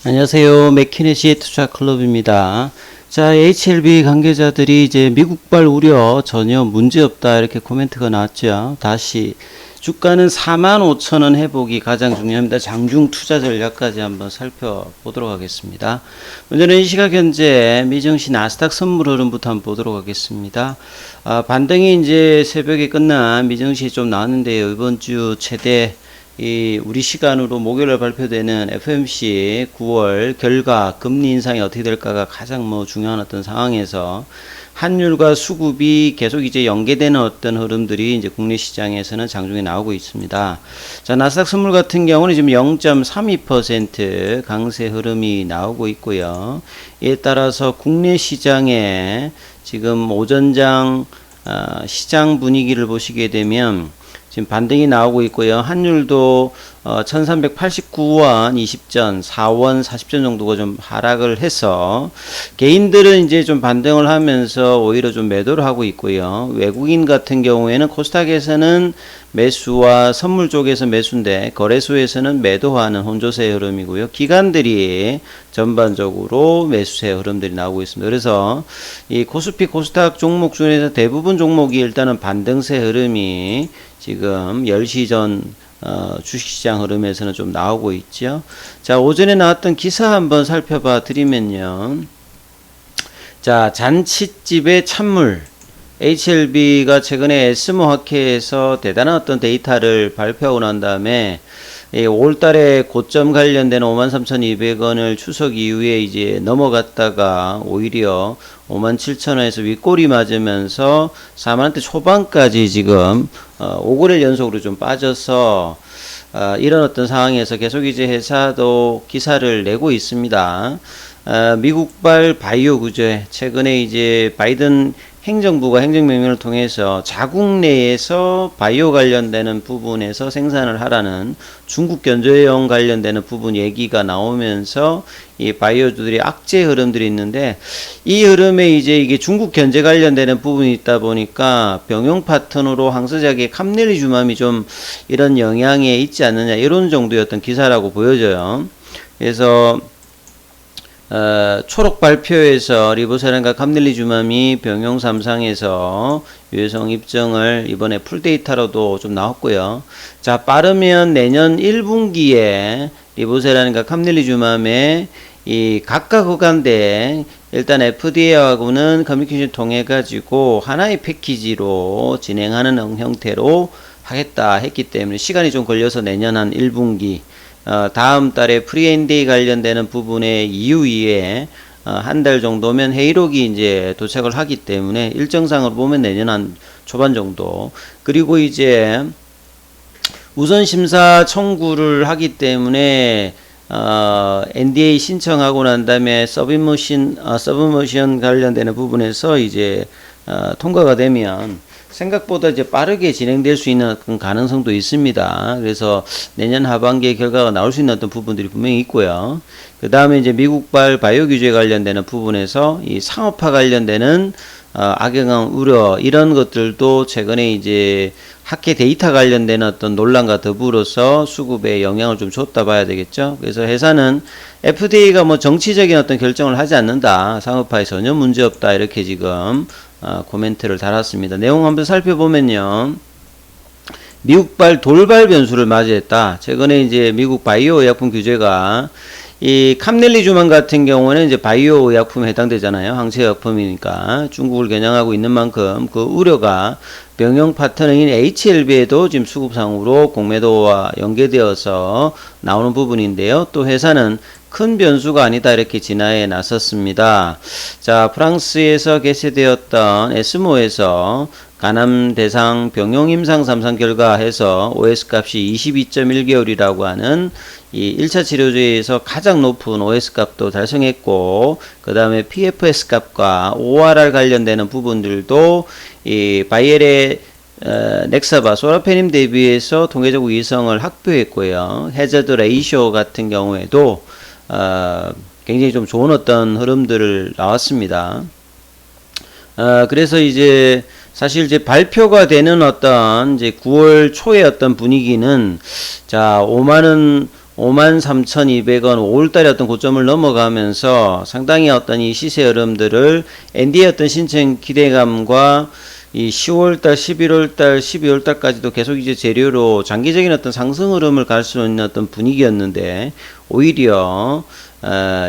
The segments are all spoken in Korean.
안녕하세요. 맥키네시 투자클럽입니다. 자, HLB 관계자들이 이제 미국발 우려 전혀 문제없다 이렇게 코멘트가 나왔죠. 다시 주가는 45,000원 회복이 가장 중요합니다. 장중 투자 전략까지 한번 살펴보도록 하겠습니다. 먼저는 이 시각 현재 미증시 나스닥 선물 흐름부터 한번 보도록 하겠습니다. 반등이 이제 새벽에 끝난 미증시 좀 나왔는데요. 이번 주 최대 우리 시간으로 목요일에 발표되는 FOMC 9월 결과 금리 인상이 어떻게 될까가 가장 중요한 어떤 상황에서 환율과 수급이 계속 이제 연계되는 어떤 흐름들이 이제 국내 시장에서는 장중에 나오고 있습니다. 자, 나스닥 선물 같은 경우는 지금 0.32% 강세 흐름이 나오고 있고요. 이에 따라서 국내 시장에 지금 오전장 시장 분위기를 보시게 되면 지금 반등이 나오고 있고요. 환율도 1389원 20전, 4원 40전 정도가 좀 하락을 해서 개인들은 이제 좀 반등을 하면서 오히려 좀 매도를 하고 있고요. 외국인 같은 경우에는 코스닥에서는 매수와 선물 쪽에서 매수인데 거래소에서는 매도하는 혼조세 흐름이고요. 기관들이 전반적으로 매수세 흐름들이 나오고 있습니다. 그래서 이 코스피 코스닥 종목 중에서 대부분 종목이 일단은 반등세 흐름이 지금 10시 전 주식시장 흐름에서는 좀 나오고 있죠. 자, 오전에 나왔던 기사 한번 살펴봐 드리면요. 자, 잔칫집의 찬물. HLB가 최근에 에스모학회에서 대단한 어떤 데이터를 발표하고 난 다음에 5월달에 고점 관련된 53,200원을 추석 이후에 이제 넘어갔다가 오히려 57,000원에서 윗골이 맞으면서 4만원대 초반까지 지금 5거래일 연속으로 좀 빠져서 이런 어떤 상황에서 계속 이제 회사도 기사를 내고 있습니다. 미국발 바이오 구제 최근에 이제 바이든 행정부가 행정명령을 통해서 자국 내에서 바이오 관련되는 부분에서 생산을 하라는 중국 견제용 관련되는 부분 얘기가 나오면서 이 바이오주들이 악재 흐름들이 있는데 이 흐름에 이제 이게 중국 견제 관련되는 부분이 있다 보니까 병용 파트너로 항서작의 캄넬리주맘이 좀 이런 영향에 있지 않느냐 이런 정도의 어떤 기사라고 보여져요. 그래서 초록 발표에서 리보세란과 캄넬리주맘이 병용 3상에서 유효성 입증을 이번에 풀데이터로도 좀 나왔고요. 자, 빠르면 내년 1분기에 리보세란과 캄넬리주맘의 이 각각 허가인데 일단 FDA하고는 커뮤니케이션 통해 가지고 하나의 패키지로 진행하는 형태로 하겠다 했기 때문에 시간이 좀 걸려서 내년 한 1분기 다음 달에 프리엔데이 관련되는 부분의 이후에 한 달 정도면 회의록이 이제 도착을 하기 때문에 일정상으로 보면 내년 한 초반 정도. 그리고 이제 우선 심사 청구를 하기 때문에 NDA 신청하고 난 다음에 서브미션 관련되는 부분에서 이제 통과가 되면 생각보다 이제 빠르게 진행될 수 있는 가능성도 있습니다. 그래서 내년 하반기에 결과가 나올 수 있는 어떤 부분들이 분명히 있고요. 그 다음에 이제 미국발 바이오 규제 관련되는 부분에서 이 상업화 관련되는 악영향 우려 이런 것들도 최근에 이제 학회 데이터 관련되는 어떤 논란과 더불어서 수급에 영향을 좀 줬다 봐야 되겠죠. 그래서 회사는 FDA가 뭐 정치적인 어떤 결정을 하지 않는다. 상업화에 전혀 문제 없다. 이렇게 지금 코멘트를 달았습니다. 내용 한번 살펴보면요. 미국발 돌발 변수를 맞이했다. 최근에 이제 미국 바이오 의약품 규제가 이 캄넬리주맘 같은 경우는 이제 바이오 의약품에 해당되잖아요. 항체 의약품이니까 중국을 겨냥하고 있는 만큼 그 우려가 병용 파트너인 HLB에도 지금 수급상으로 공매도와 연계되어서 나오는 부분인데요. 또 회사는 큰 변수가 아니다 이렇게 진화에 나섰습니다. 자, 프랑스에서 개최되었던 에스모에서 간암 대상 병용 임상 3상 결과 해서 OS 값이 22.1개월이라고 하는 이 1차 치료제에서 가장 높은 OS 값도 달성했고, 그 다음에 PFS 값과 ORR 관련되는 부분들도 이 바이엘의 넥사바 소라페님 대비해서 통계적 위성을 확보했고요. 해저드 레이쇼 같은 경우에도 굉장히 좀 좋은 어떤 흐름들을 나왔습니다. 그래서 이제 사실 이제 발표가 되는 어떤 이제 9월 초의 어떤 분위기는 자 5만원 53,200원 5월달에 어떤 고점을 넘어가면서 상당히 어떤 이 시세 흐름들을 ND의 어떤 신청 기대감과 이 10월달, 11월달, 12월달까지도 계속 이제 재료로 장기적인 어떤 상승 흐름을 갈 수 있는 어떤 분위기였는데 오히려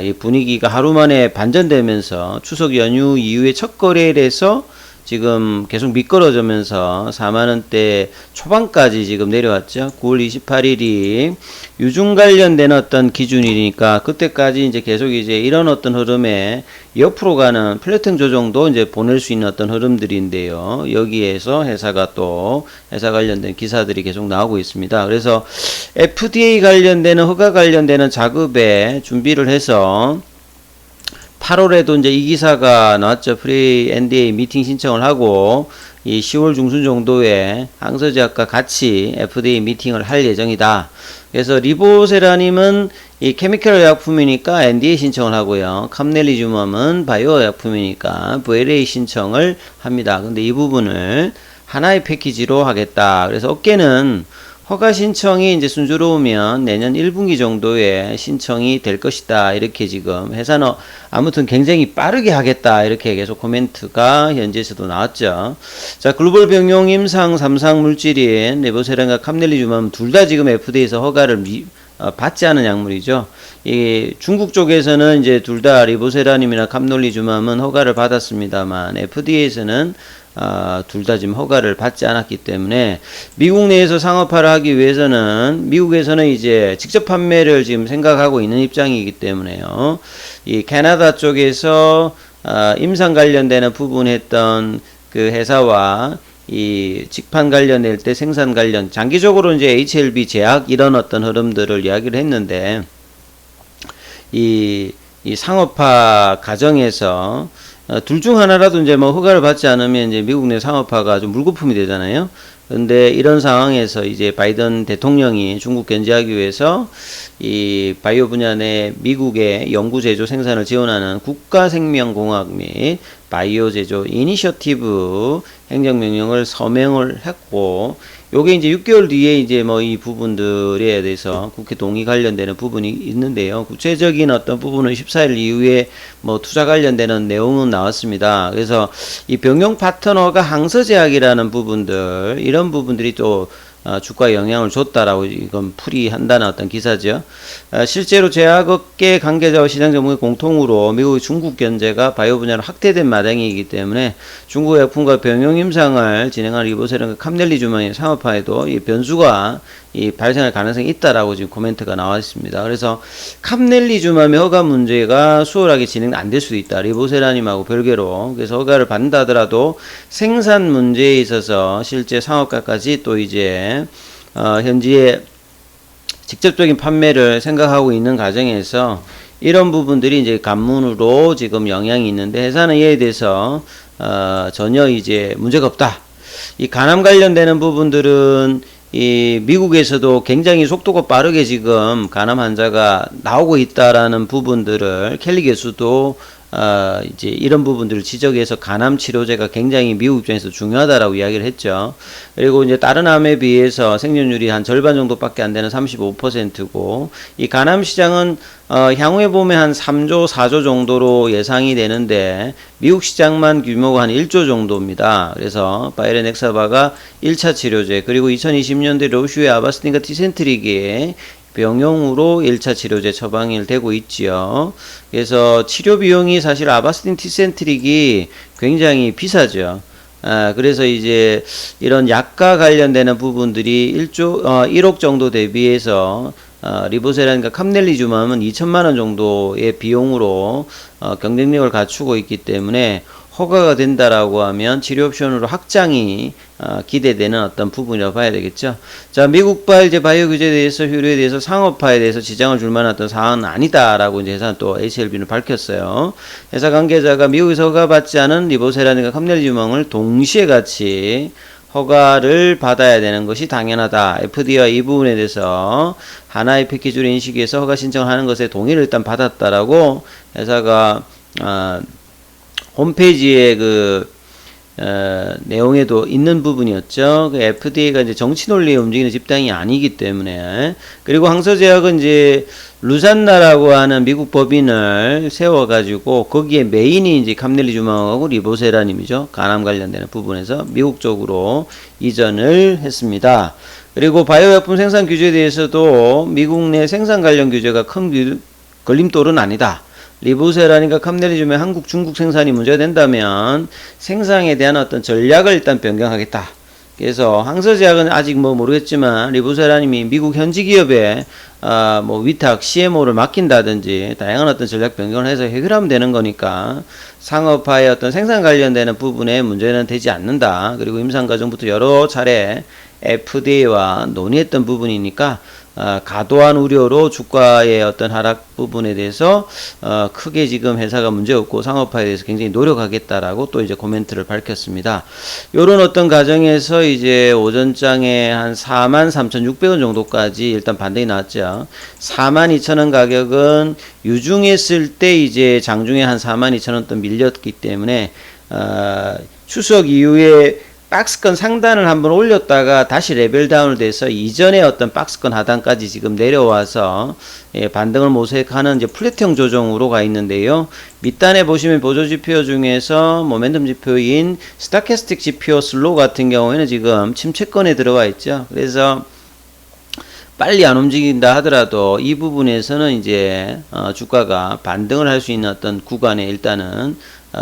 이 분위기가 하루 만에 반전되면서 추석 연휴 이후에 첫 거래일에서 지금 계속 미끄러지면서 4만원대 초반까지 지금 내려왔죠. 9월 28일이 유중 관련된 어떤 기준이니까 그때까지 이제 계속 이제 이런 어떤 흐름에 옆으로 가는 플래팅 조정도 이제 보낼 수 있는 어떤 흐름들인데요. 여기에서 회사가 또 회사 관련된 기사들이 계속 나오고 있습니다. 그래서 FDA 관련되는 허가 관련되는 작업에 준비를 해서 8월에도 이제 이 기사가 나왔죠. 프리 NDA 미팅 신청을 하고 이 10월 중순 정도에 항서제약과 같이 FDA 미팅을 할 예정이다. 그래서 리보세라님은 이 케미컬 의약품이니까 NDA 신청을 하고요. 캄넬리주맘은 바이오 의약품이니까 VLA 신청을 합니다. 근데 이 부분을 하나의 패키지로 하겠다. 그래서 업계는 허가 신청이 이제 순조로우면 내년 1분기 정도에 신청이 될 것이다. 이렇게 지금 회사는 아무튼 굉장히 빠르게 하겠다. 이렇게 계속 코멘트가 현지에서도 나왔죠. 자, 글로벌 병용 임상 3상 물질인 레보세란과 캄넬리주맘 둘 다 지금 FDA에서 허가를 받지 않은 약물이죠. 이 중국 쪽에서는 이제 둘 다 리보세라님이나 캄놀리주맘은 허가를 받았습니다만 FDA에서는 둘 다 지금 허가를 받지 않았기 때문에 미국 내에서 상업화를 하기 위해서는 미국에서는 이제 직접 판매를 지금 생각하고 있는 입장이기 때문에요. 이 캐나다 쪽에서 임상 관련되는 부분 했던 그 회사와 이 직판 관련될 때 생산 관련 장기적으로 이제 HLB 제약 이런 어떤 흐름들을 이야기를 했는데 이 상업화 과정에서 둘 중 하나라도 이제 뭐 허가를 받지 않으면 이제 미국 내 상업화가 좀 물거품이 되잖아요. 근데 이런 상황에서 이제 바이든 대통령이 중국 견제하기 위해서 이 바이오 분야 내 미국의 연구 제조 생산을 지원하는 국가생명공학 및 바이오 제조 이니셔티브 행정명령을 서명을 했고 요게 이제 6개월 뒤에 이제 뭐 이 부분들에 대해서 국회 동의 관련되는 부분이 있는데요. 구체적인 어떤 부분은 14일 이후에 뭐 투자 관련되는 내용은 나왔습니다. 그래서 이 병용 파트너가 항서제약이라는 부분들 이런 부분들이 또 주가에 영향을 줬다라고 이건 풀이한다는 어떤 기사죠. 실제로 제약업계 관계자와 시장 전문가 공통으로 미국의 중국 견제가 바이오 분야로 확대된 마당이기 때문에 중국 약품과 병용 임상을 진행하는 리보세란과 캄넬리주맘의 상업화에도 이 변수가 발생할 가능성이 있다라고 지금 코멘트가 나와 있습니다. 그래서 캄넬리주맘의 허가 문제가 수월하게 진행 안 될 수도 있다. 리보세라님하고 별개로. 그래서 허가를 받는다 하더라도 생산 문제에 있어서 실제 상업화까지 또 이제 현지에 직접적인 판매를 생각하고 있는 과정에서 이런 부분들이 이제 관문으로 지금 영향이 있는데 회사는 이에 대해서 전혀 이제 문제가 없다. 이 간암 관련되는 부분들은 이 미국에서도 굉장히 속도가 빠르게 지금 간암 환자가 나오고 있다라는 부분들을 켈리 교수도 이제 이런 부분들을 지적해서 간암 치료제가 굉장히 미국 입장에서 중요하다라고 이야기를 했죠. 그리고 이제 다른 암에 비해서 생존율이 한 절반 정도밖에 안 되는 35%고 이 간암 시장은 향후에 보면 한 3조, 4조 정도로 예상이 되는데 미국 시장만 규모가 한 1조 정도입니다. 그래서 바이렌 엑사바가 1차 치료제 그리고 2020년대 로슈의 아바스틴과 티센트릭의 병용으로 1차 치료제 처방이 되고 있지요. 그래서 치료 비용이 사실 아바스틴 티센트릭이 굉장히 비싸죠. 그래서 이제 이런 약과 관련되는 부분들이 1억 정도 대비해서 리보세란과 캄넬리주맘은 2천만원 정도의 비용으로 경쟁력을 갖추고 있기 때문에 허가가 된다라고 하면 치료 옵션으로 확장이 기대되는 어떤 부분이라고 봐야 되겠죠. 자, 미국발 이제 바이오 규제에 대해서 효율에 대해서 상업화에 대해서 지장을 줄 만한 어떤 사안은 아니다라고 이제 회사는 또 HLB는 밝혔어요. 회사 관계자가 미국에서 허가받지 않은 리보세라든가 캄넬리주맘을 동시에 같이 허가를 받아야 되는 것이 당연하다. FDA와 이 부분에 대해서 하나의 패키지로 인식해서 허가 신청을 하는 것에 동의를 일단 받았다라고 회사가 홈페이지에 내용에도 있는 부분이었죠. 그 FDA가 이제 정치 논리에 움직이는 집단이 아니기 때문에. 그리고 항서제약은 이제 루잔나라고 하는 미국 법인을 세워가지고 거기에 메인이 이제 감넬리주마하고 리보세라님이죠. 간암 관련되는 부분에서 미국 쪽으로 이전을 했습니다. 그리고 바이오약품 생산 규제에 대해서도 미국 내 생산 관련 규제가 큰 걸림돌은 아니다. 리보세라니까 감넬리즘의 한국, 중국 생산이 문제가 된다면 생산에 대한 어떤 전략을 일단 변경하겠다. 그래서 항서제약은 아직 뭐 모르겠지만 리보세라님이 미국 현지 기업에 뭐 위탁 CMO를 맡긴다든지 다양한 어떤 전략 변경을 해서 해결하면 되는 거니까 상업화의 어떤 생산 관련되는 부분에 문제는 되지 않는다. 그리고 임상 과정부터 여러 차례 FDA와 논의했던 부분이니까 과도한 우려로 주가의 어떤 하락 부분에 대해서 크게 지금 회사가 문제없고 상업화에 대해서 굉장히 노력하겠다라고 또 이제 코멘트를 밝혔습니다. 요런 어떤 과정에서 이제 오전장에 한 43,600원 정도까지 일단 반등이 나왔죠. 42,000원 가격은 유중했을 때 이제 장중에 한 42,000원 또 밀렸기 때문에 추석 이후에 박스권 상단을 한번 올렸다가 다시 레벨 다운을 돼서 이전에 어떤 박스권 하단까지 지금 내려와서 반등을 모색하는 이제 플랫형 조정으로 가 있는데요. 밑단에 보시면 보조 지표 중에서 모멘텀 지표인 스타캐스틱 지표 슬로우 같은 경우에는 지금 침체권에 들어와 있죠. 그래서 빨리 안 움직인다 하더라도 이 부분에서는 이제 주가가 반등을 할 수 있는 어떤 구간에 일단은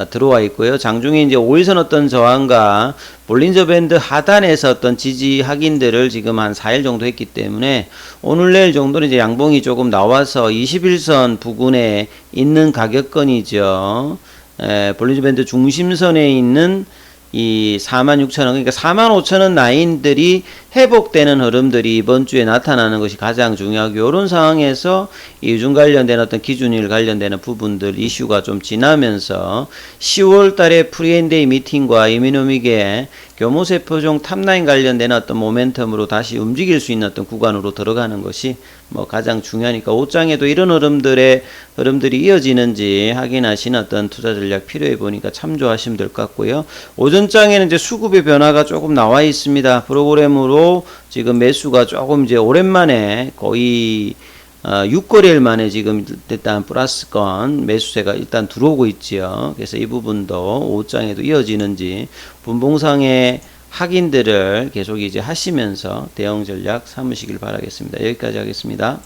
들어와 있고요. 장중에 이제 5일선 어떤 저항과 볼린저 밴드 하단에서 어떤 지지 확인들을 지금 한 4일 정도 했기 때문에 오늘 내일 정도는 이제 양봉이 조금 나와서 21선 부근에 있는 가격권이죠. 볼린저 밴드 중심선에 있는 이 46,000원, 그러니까 45,000원 라인들이 회복되는 흐름들이 이번 주에 나타나는 것이 가장 중요하고, 이런 상황에서 이 유중 관련된 어떤 기준일 관련되는 부분들 이슈가 좀 지나면서 10월 달에 프리엔데이 미팅과 이미노믹의 교모세포종 탑라인 관련된 어떤 모멘텀으로 다시 움직일 수 있는 어떤 구간으로 들어가는 것이 뭐 가장 중요하니까, 옷장에도 이런 흐름들이 이어지는지 확인하시는 어떤 투자 전략 필요해 보니까 참조하시면 될 것 같고요. 오전장에는 이제 수급의 변화가 조금 나와 있습니다. 프로그램으로 지금 매수가 조금 이제 오랜만에 거의 6거래일 만에 지금 일단 플러스권 매수세가 일단 들어오고 있지요. 그래서 이 부분도 오후장에도 이어지는지 분봉상의 확인들을 계속 이제 하시면서 대응 전략 삼으시길 바라겠습니다. 여기까지 하겠습니다.